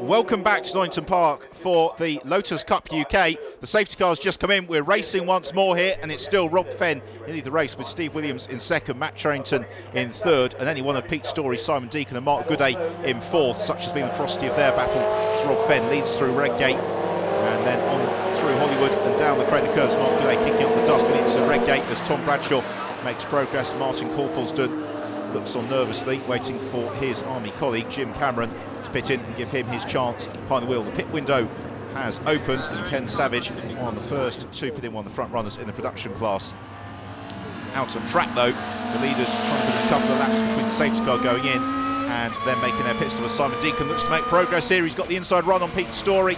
Welcome back to Donington Park for the Lotus Cup UK. The safety car's just come in. We're racing once more here, and it's still Rob Fenn in the race with Steve Williams in second, Matt Charrington in third, and only one of Pete Story, Simon Deacon and Mark Gooday in fourth. Such has been the ferocity of their battle as Rob Fenn leads through Redgate and then on through Hollywood and down the Craig curves. Mark Gooday kicking up the dust and into Redgate as Tom Bradshaw makes progress. Martin Corpleston looks on nervously, waiting for his army colleague Jim Cameron to pit in and give him his chance behind the wheel. The pit window has opened and Ken Savage, one of the first to pit in, one of the front runners in the production class. Out on track though, the leaders trying to put in a couple of laps between the safety car going in and then making their pit stop. As Simon Deacon looks to make progress here. He's got the inside run on Pete Story,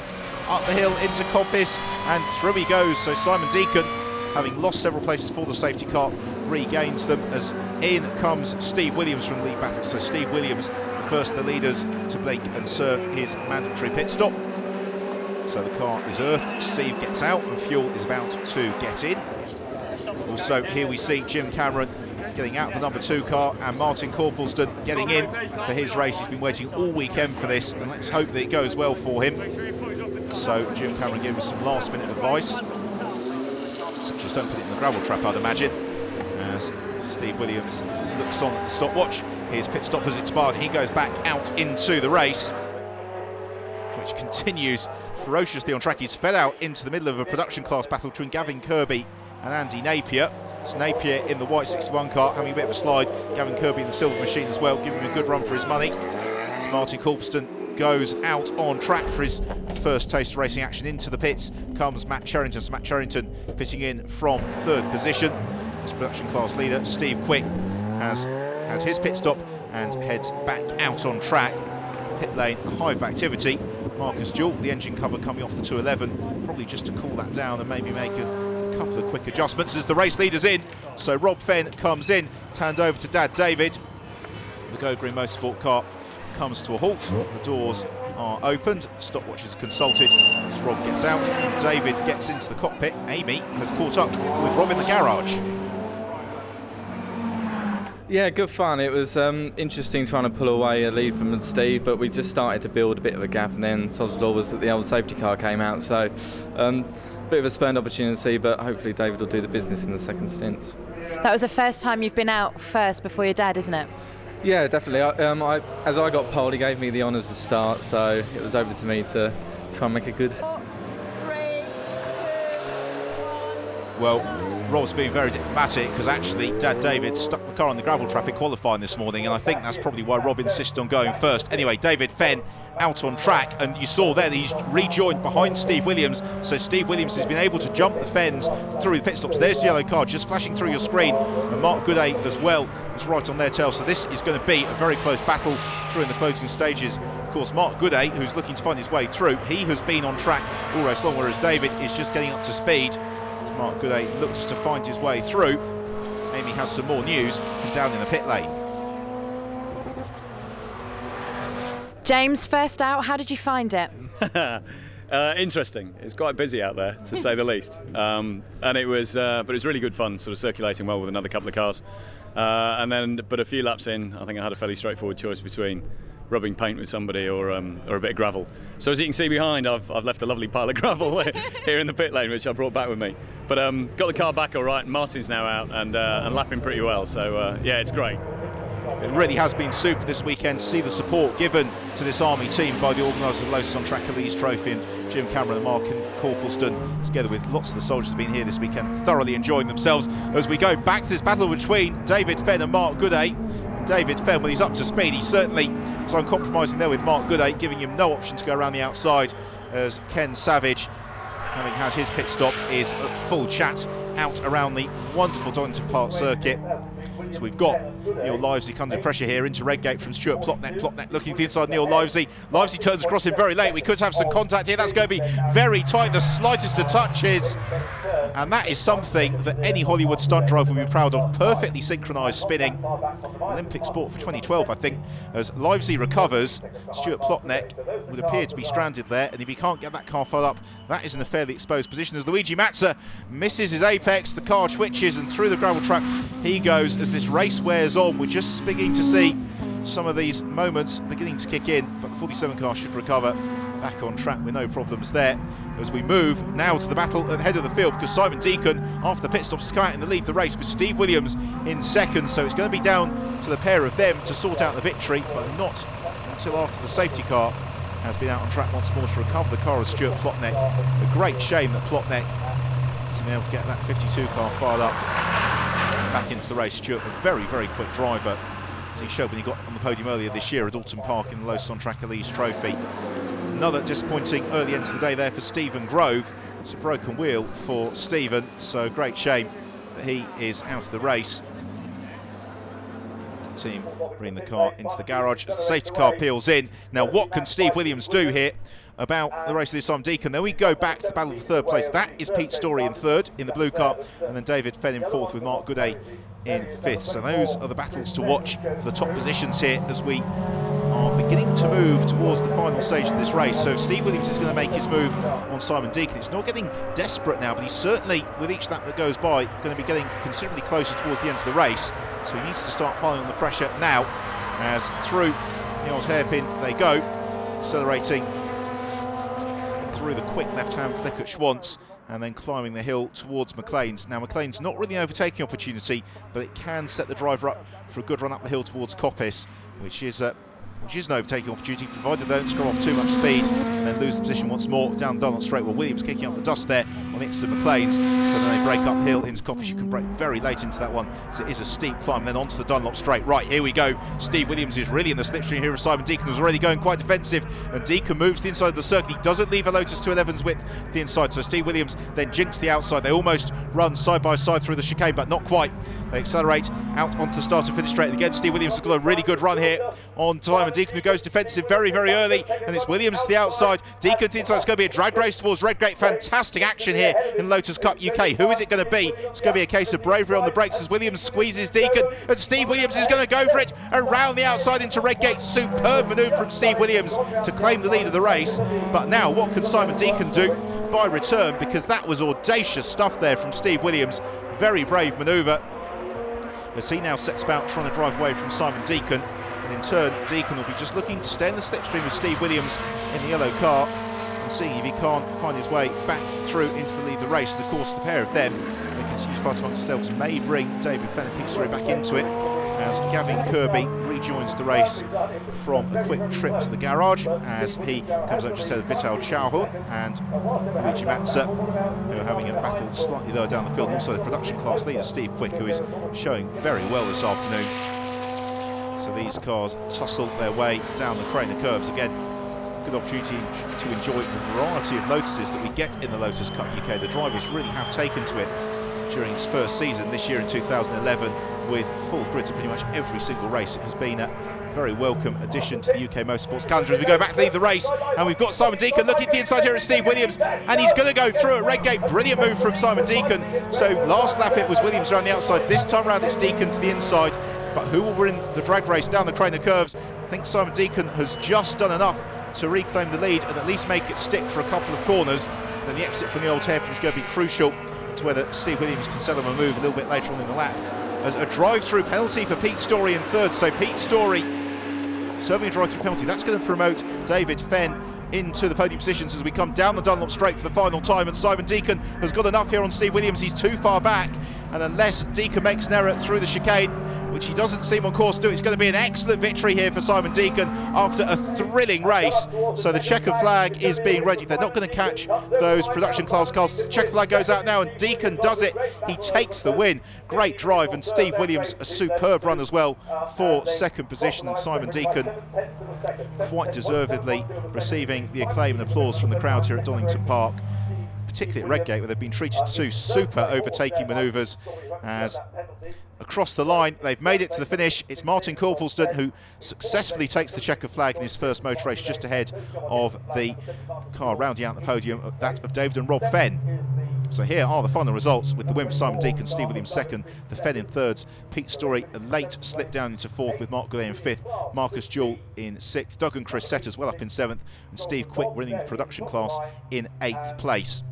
up the hill into Coppice and through he goes. So Simon Deacon, having lost several places for the safety car, regains them as in comes Steve Williams from the lead battle. So Steve Williams, the first of the leaders to blink and serve his mandatory pit stop. So the car is earthed, Steve gets out and fuel is about to get in. Also here we see Jim Cameron getting out of the number 2 car and Martin Corpleston getting in for his race. He's been waiting all weekend for this and let's hope that it goes well for him. So Jim Cameron giving some last minute advice, such as don't put it in the gravel trap, I'd imagine, as Steve Williams looks on at the stopwatch. His pit stop has expired. He goes back out into the race, which continues ferociously on track. He's fed out into the middle of a production class battle between Gavin Kirby and Andy Napier. It's Napier in the white 61 car having a bit of a slide. Gavin Kirby in the silver machine as well, giving him a good run for his money. As Martin Corpleston goes out on track for his first taste of racing action. Into the pits comes Matt Charrington. So Matt Charrington pitting in from 3rd position. His production class leader Steve Quick has had his pit stop and heads back out on track. Pit lane, a hive of activity. Marcus Jewell, the engine cover coming off the 211, probably just to cool that down and maybe make a couple of quick adjustments as the race leader's in. So Rob Fenn comes in, turned over to Dad David. The Go Green Motorsport car comes to a halt. The doors are opened, stopwatch is consulted as Rob gets out and David gets into the cockpit. Amy has caught up with Rob in the garage. Yeah, good fun. It was interesting trying to pull away a lead from Steve, but we just started to build a bit of a gap, and then Sod's Law was that the old safety car came out, so bit of a spurned opportunity, but hopefully David will do the business in the second stint. That was the first time you've been out first before your dad, isn't it? Yeah, definitely. As I got pole, he gave me the honours to start, so it was over to me to try and make a good. 4, 3, 2, 1. Well, Rob's being very diplomatic because actually Dad David stuck the car on the gravel trap in qualifying this morning, and I think that's probably why Rob insisted on going first. Anyway, David Fenn out on track, and you saw there that he's rejoined behind Steve Williams, so Steve Williams has been able to jump the Fenns through the pit stops. There's the yellow card just flashing through your screen, and Mark Gooday as well is right on their tail, so this is going to be a very close battle through in the closing stages. Of course, Mark Gooday, who's looking to find his way through, he has been on track all race long, whereas David is just getting up to speed. Mark Gooday looks to find his way through. Amy has some more news from down in the pit lane. James, first out, how did you find it? Interesting. It's quite busy out there, to say the least. And it was, but it was really good fun, sort of circulating well with another couple of cars. But a few laps in, I think I had a fairly straightforward choice between rubbing paint with somebody or a bit of gravel. So as you can see behind, I've left a lovely pile of gravel here in the pit lane, which I brought back with me. But got the car back all right. Martin's now out and lapping pretty well. So yeah, it's great. It really has been super this weekend to see the support given to this Army team by the organisers of the Lotus on Track Elise Trophy, and Jim Cameron and Mark Corpleston, together with lots of the soldiers have been here this weekend, thoroughly enjoying themselves as we go back to this battle between David Fenn and Mark Gooday. David Fenn, when he's up to speed, he certainly was uncompromising there with Mark Gooday, giving him no option to go around the outside, as Ken Savage, having had his pit stop, is at full chat out around the wonderful Donington Park circuit. So we've got Neil Livesey under pressure here into Redgate from Stuart Plotneck. Plotneck looking to the inside, Neil Livesey. Livesey turns across him very late. We could have some contact here. That's going to be very tight, the slightest of touches. And that is something that any Hollywood stunt driver would be proud of. Perfectly synchronised spinning. Olympic sport for 2012, I think. As Livesey recovers, Stuart Plotneck would appear to be stranded there. And if he can't get that car fired up, that is in a fairly exposed position. As Luigi Mazza misses his apex, the car twitches and through the gravel trap he goes as this race wears on. We're just beginning to see some of these moments beginning to kick in, but the 47 car should recover back on track with no problems there. As we move now to the battle at the head of the field, because Simon Deacon, after the pit stops, is coming out in the lead the race with Steve Williams in second, so it's going to be down to the pair of them to sort out the victory, but not until after the safety car has been out on track once more to recover the car of Stuart Plotnick. A great shame that Plotnick hasn't been able to get that 52 car fired up back into the race. Stuart, a very, very quick driver, as he showed when he got on the podium earlier this year at Donington Park in the Lotus on Track Elise Trophy. Another disappointing early end to the day there for Stephen Grove. It's a broken wheel for Stephen, so great shame that he is out of the race. The team bring the car into the garage as the safety car peels in. Now what can Steve Williams do here about the race of this Simon Deacon? Then we go back to the battle for third place. That is Pete Story in third in the blue car, and then David Fenn in fourth with Mark Gooday in fifth. So those are the battles to watch for the top positions here as we are beginning to move towards the final stage of this race. So Steve Williams is going to make his move on Simon Deacon. It's not getting desperate now, but he's certainly, with each lap that goes by, going to be getting considerably closer towards the end of the race. So he needs to start piling on the pressure now, as through the old hairpin they go, accelerating through the quick left-hand flick at Schwantz, and then climbing the hill towards McLean's. Now McLean's not really an overtaking opportunity, but it can set the driver up for a good run up the hill towards Coppice, which is an overtaking opportunity, provided they don't screw off too much speed and then lose the position once more down Dunlop straight. Well, Williams kicking up the dust there on the exit of McLean's, so then they break uphill into Coppice. You can break very late into that one, as it is a steep climb, then onto the Dunlop straight. Right, here we go. Steve Williams is really in the slipstream here of Simon Deacon, who's already going quite defensive, and Deacon moves to the inside of the circle. He doesn't leave a Lotus 211's width to the inside, so Steve Williams then jinks the outside. They almost run side by side through the chicane, but not quite. They accelerate out onto the start and finish straight again. Steve Williams has got a really good run here on Simon Deacon, who goes defensive very, very early, and it's Williams to the outside, Deacon to the inside. It's going to be a drag race towards Redgate. Fantastic action here in Lotus Cup UK. Who is it going to be? It's going to be a case of bravery on the brakes as Williams squeezes Deacon, and Steve Williams is going to go for it around the outside into Redgate. Superb manoeuvre from Steve Williams to claim the lead of the race. But now what can Simon Deacon do by return? Because that was audacious stuff there from Steve Williams. Very brave manoeuvre, as he now sets about trying to drive away from Simon Deacon, and in turn Deacon will be just looking to stay in the slipstream with Steve Williams in the yellow car and seeing if he can't find his way back through into the lead of the race. And of course the pair of them, they continue to fight amongst themselves, may bring David Fenn and Pete Story back into it, as Gavin Kirby rejoins the race from a quick trip to the garage, as he comes up just ahead of Vital Chauhun and Luigi Mazza, who are having a battle slightly lower down the field, and also the production class leader Steve Quick, who is showing very well this afternoon. So these cars tussle their way down the Craner curves. Again, good opportunity to enjoy the variety of Lotuses that we get in the Lotus Cup UK. The drivers really have taken to it during its first season this year in 2011, with full grids of pretty much every single race. It has been a very welcome addition to the UK Motorsports calendar as we go back to lead the race, and we've got Simon Deacon looking at the inside here at Steve Williams, and he's going to go through at Redgate. Brilliant move from Simon Deacon. So last lap it was Williams around the outside, this time around it's Deacon to the inside, but who will win the drag race down the Craner curves? I think Simon Deacon has just done enough to reclaim the lead and at least make it stick for a couple of corners. Then the exit from the old hairpin is going to be crucial to whether Steve Williams can settle a move a little bit later on in the lap. As a drive-through penalty for Pete Story in third, so Pete Story serving a drive-through penalty. That's going to promote David Fenn into the podium positions as we come down the Dunlop straight for the final time, and Simon Deacon has got enough here on Steve Williams. He's too far back, and unless Deacon makes an error through the chicane, which he doesn't seem on course to do, it's going to be an excellent victory here for Simon Deacon after a thrilling race. So the checker flag is being ready. They're not going to catch those production class cars. Checker flag goes out now, and Deacon does it. He takes the win. Great drive, and Steve Williams a superb run as well for second position, and Simon Deacon quite deservedly receiving the acclaim and applause from the crowd here at Donington Park, particularly at Redgate, where they've been treated to super overtaking manoeuvres. As across the line, they've made it to the finish. It's Martin Corpelston who successfully takes the checker flag in his first motor race, just ahead of the car rounding out the podium, that of David and Rob Fenn. So here are the final results, with the win for Simon Deacon, Steve Williams second, the Fenn in thirds, Pete Story a late slip down into fourth with Mark Gooday in fifth, Marcus Jewell in sixth, Doug and Chris Setters well up in seventh, and Steve Quick winning the production class in eighth place.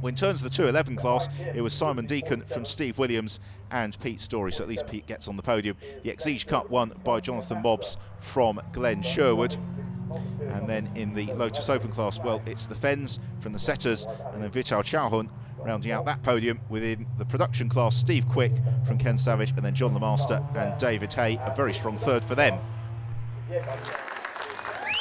In terms of the 211 class, it was Simon Deacon from Steve Williams and Pete Story, so at least Pete gets on the podium. The Exige Cup won by Jonathan Mobbs from Glenn Sherwood. And then in the Lotus Open class, well, it's the Fens from the Setters, and then Vital Chauhun rounding out that podium. Within the production class, Steve Quick from Ken Savage, and then John Lemaster and David Hay, a very strong third for them.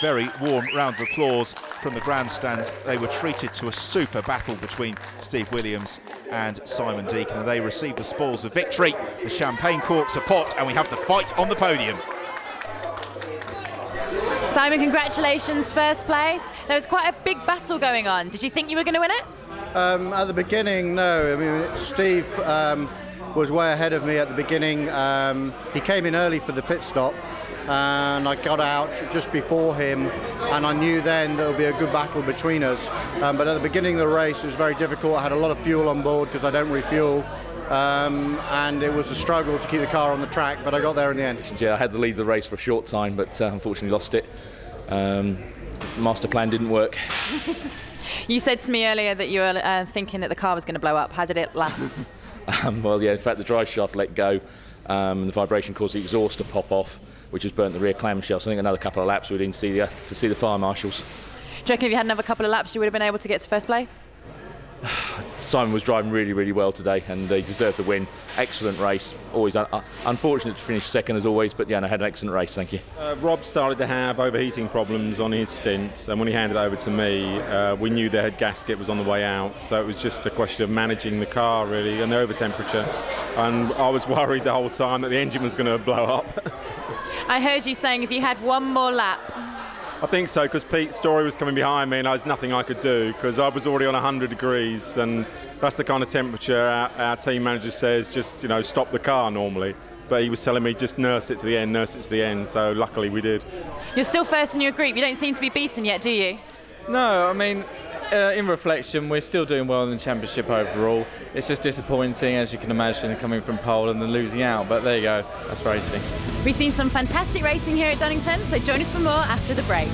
Very warm round of applause from the grandstand. They were treated to a super battle between Steve Williams and Simon Deacon, and they received the spoils of victory. The champagne corks are popped, and we have the fight on the podium. Simon, congratulations, first place. There was quite a big battle going on. Did you think you were going to win it? At the beginning, no. I mean, Steve was way ahead of me at the beginning. He came in early for the pit stop, and I got out just before him, and I knew then there would be a good battle between us. But at the beginning of the race, it was very difficult. I had a lot of fuel on board because I don't refuel, and it was a struggle to keep the car on the track, but I got there in the end. Yeah, I had the lead of the race for a short time, but unfortunately lost it. Master plan didn't work. You said to me earlier that you were thinking that the car was going to blow up. How did it last? Well, yeah, in fact, the drive shaft let go, and the vibration caused the exhaust to pop off, which has burnt the rear clamshell. So I think another couple of laps we didn't see to see the fire marshals. Do you reckon if you had another couple of laps you would have been able to get to first place? Simon was driving really, really well today, and they deserved the win. Excellent race. Always unfortunate to finish second as always, but yeah, I had an excellent race. Thank you. Rob started to have overheating problems on his stint, and when he handed over to me, we knew the head gasket was on the way out, so it was just a question of managing the car really and the over temperature. And I was worried the whole time that the engine was going to blow up. I heard you saying if you had one more lap. I think so, because Pete Story was coming behind me and there's nothing I could do because I was already on 100 degrees, and that's the kind of temperature our team manager says just, you know, stop the car normally. But he was telling me just nurse it to the end, nurse it to the end, so luckily we did. You're still first in your group. You don't seem to be beaten yet, do you? No, I mean, in reflection, we're still doing well in the championship overall. It's just disappointing, as you can imagine, coming from pole and then losing out, but there you go, that's racing. We've seen some fantastic racing here at Donington, so join us for more after the break.